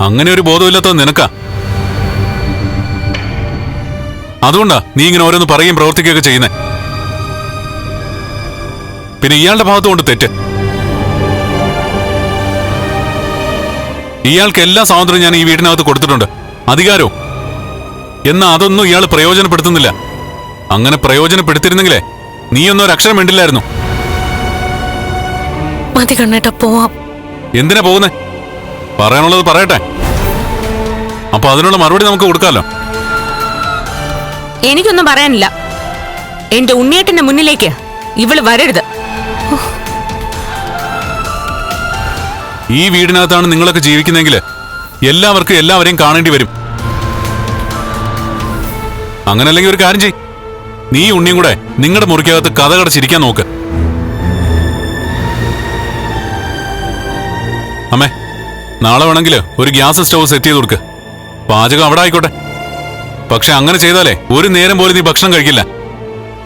അങ്ങനെ ഒരു ബോധമില്ലാത്തത് നിനക്കാ. അതുകൊണ്ടാ നീ ഇങ്ങനെ ഓരോന്ന് പറയുകയും പ്രവർത്തിക്കുകയൊക്കെ ചെയ്യുന്നേ. പിന്നെ ഇയാളുടെ ഭാഗത്തുകൊണ്ട് തെറ്റ്. ഇയാൾക്ക് എല്ലാ സ്വാതന്ത്ര്യം ഞാൻ ഈ വീടിനകത്ത് കൊടുത്തിട്ടുണ്ട്, അധികാരവും. എന്നാ അതൊന്നും ഇയാൾ പ്രയോജനപ്പെടുത്തുന്നില്ല. അങ്ങനെ പ്രയോജനപ്പെടുത്തിരുന്നെങ്കിലേ നീയൊന്നും ഒരു അക്ഷരം വേണ്ടില്ലായിരുന്നു. മതി കണ്ണേട്ടാ, പോവാം. എന്തിനാ പോകുന്നേ? പറയാനുള്ളത് പറയട്ടെ, അപ്പൊ അതിനുള്ള മറുപടി നമുക്ക് കൊടുക്കാലോ. എനിക്കൊന്നും പറയാനില്ല. എന്റെ ഉണ്ണിയേട്ടന്റെ മുന്നിലേക്ക് ഇവള് വരരുത്. ഈ വീടിനകത്താണ് നിങ്ങളൊക്കെ ജീവിക്കുന്നെങ്കിൽ എല്ലാവർക്കും എല്ലാവരെയും കാണേണ്ടി വരും. അങ്ങനല്ലെങ്കിൽ ഒരു കാര്യം ചെയ്, നീ ഉണ്ണിയും കൂടെ നിങ്ങളുടെ മുറിക്കകത്ത് കഥ കടച്ചിരിക്കാൻ നോക്ക്. അമ്മേ, നാളെ വേണമെങ്കിൽ ഒരു ഗ്യാസ് സ്റ്റൗ സെറ്റ് ചെയ്ത് കൊടുക്ക്. പാചകം അവിടെ ആയിക്കോട്ടെ. പക്ഷെ അങ്ങനെ ചെയ്താലേ ഒരു നേരം പോലും നീ ഭക്ഷണം കഴിക്കില്ല.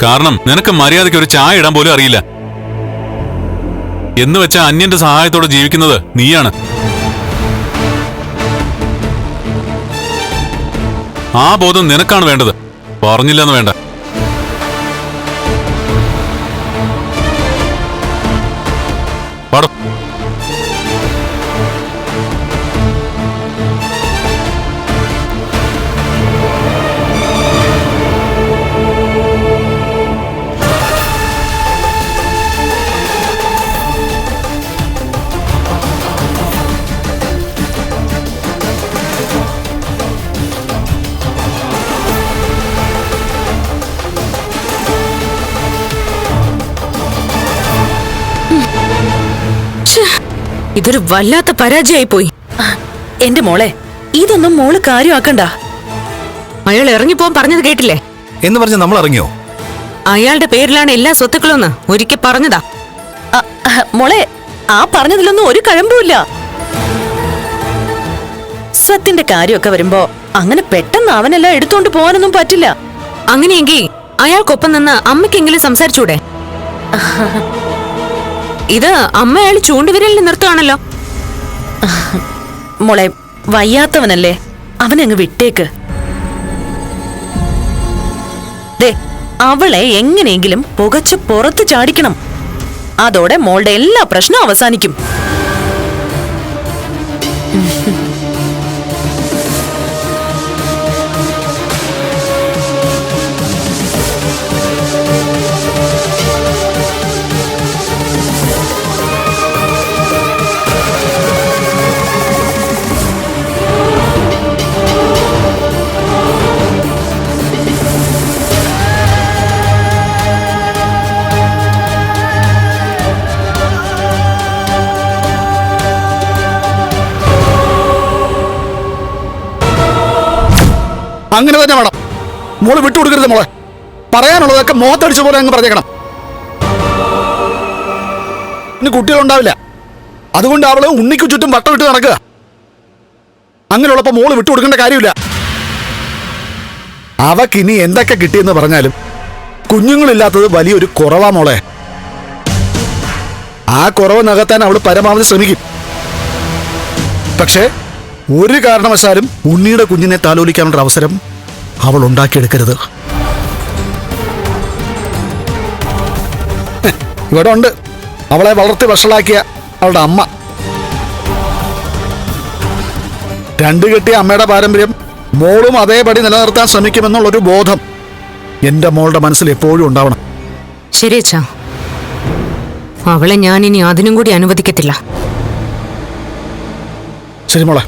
കാരണം നിനക്ക് മര്യാദയ്ക്ക് ഒരു ചായ ഇടാൻ പോലും അറിയില്ല. എന്ന് വെച്ചാ അന്യന്റെ സഹായത്തോടെ ജീവിക്കുന്നത് നീയാണ്. ആ ബോധം നിനക്കാണ് വേണ്ടത്, പറഞ്ഞില്ലെന്ന് വേണ്ട. പാടും. ഇതൊരു വല്ലാത്ത പരാജയമായി പോയി. എന്റെ മോളെ, ഇതൊന്നും മോള് കാര്യമാക്കണ്ട. അയാൾ ഇറങ്ങിപ്പോവാൻ പറഞ്ഞത് കേട്ടില്ലേ? എന്ന് പറഞ്ഞ് നമ്മൾ ഇറങ്ങിയോ? അയാളുടെ പേരിലാണ് എല്ലാ സ്വത്തുക്കളും എന്ന് ഒരിക്കൽ പറഞ്ഞതാ. മോളെ, ആ പറഞ്ഞതിലൊന്നും ഒരു കഴമ്പുമില്ല. സത്യന്റെ കാര്യമൊക്കെ വരുമ്പോ അങ്ങനെ പെട്ടെന്ന് അവനെല്ലാം എടുത്തോണ്ട് പോകാനൊന്നും പറ്റില്ല. അങ്ങനെയെങ്കിൽ അയാൾക്കൊപ്പം നിന്ന് അമ്മയ്ക്കെങ്കിലും സംസാരിച്ചൂടെ? ഇത് അമ്മ അയാൾ ചൂണ്ടുവിരലിൽ നിർത്തുകയാണല്ലോ. മോളെ, വയ്യാത്തവനല്ലേ, അവനങ്ങ് വിട്ടേക്ക്. ദേ, അവളെ എങ്ങനെയെങ്കിലും പുകച്ച് പുറത്ത് ചാടിക്കണം. അതോടെ മോളുടെ എല്ലാ പ്രശ്നവും അവസാനിക്കും. അങ്ങനെ തന്നെ വേണം. മോള് വിട്ടുകൊടുക്കരുത് മോളെ. പറയാനുള്ളതൊക്കെ മുഖത്തടിച്ച പോലെ അങ്ങ് പറഞ്ഞേക്കണം. ഇനി കുട്ടികളുണ്ടാവില്ല. അതുകൊണ്ട് അവള് ഉണ്ണിക്ക് ചുറ്റും വട്ടം വിട്ട് നടക്കുക. അങ്ങനെയുള്ളപ്പോ മോള് വിട്ടുകൊടുക്കേണ്ട കാര്യമില്ല. അവക്കിനി എന്തൊക്കെ കിട്ടിയെന്ന് പറഞ്ഞാലും കുഞ്ഞുങ്ങളില്ലാത്തത് വലിയൊരു കുറവാ മോളെ. ആ കുറവ് നികത്താൻ അവള് പരമാവധി ശ്രമിക്കും. പക്ഷേ ഒരു കാരണവശാലും ഉണ്ണിയുടെ കുഞ്ഞിനെ താലോലിക്കാനുള്ള അവസരം അവൾ ഉണ്ടാക്കിയെടുക്കരുത്. ഇവിടെ ഉണ്ട് അവളെ വളർത്തി വഷളാക്കിയ അവളുടെ അമ്മ. രണ്ടു കെട്ടിയ അമ്മയുടെ പാരമ്പര്യം മോളും അതേപടി നിലനിർത്താൻ ശ്രമിക്കുമെന്നുള്ളൊരു ബോധം എന്റെ മോളുടെ മനസ്സിൽ എപ്പോഴും ഉണ്ടാവണം. ശരി അച്ഛാ, അവളെ ഞാൻ ഇനി അതിനും കൂടി അനുവദിക്കത്തില്ല. ശരി മോളെ.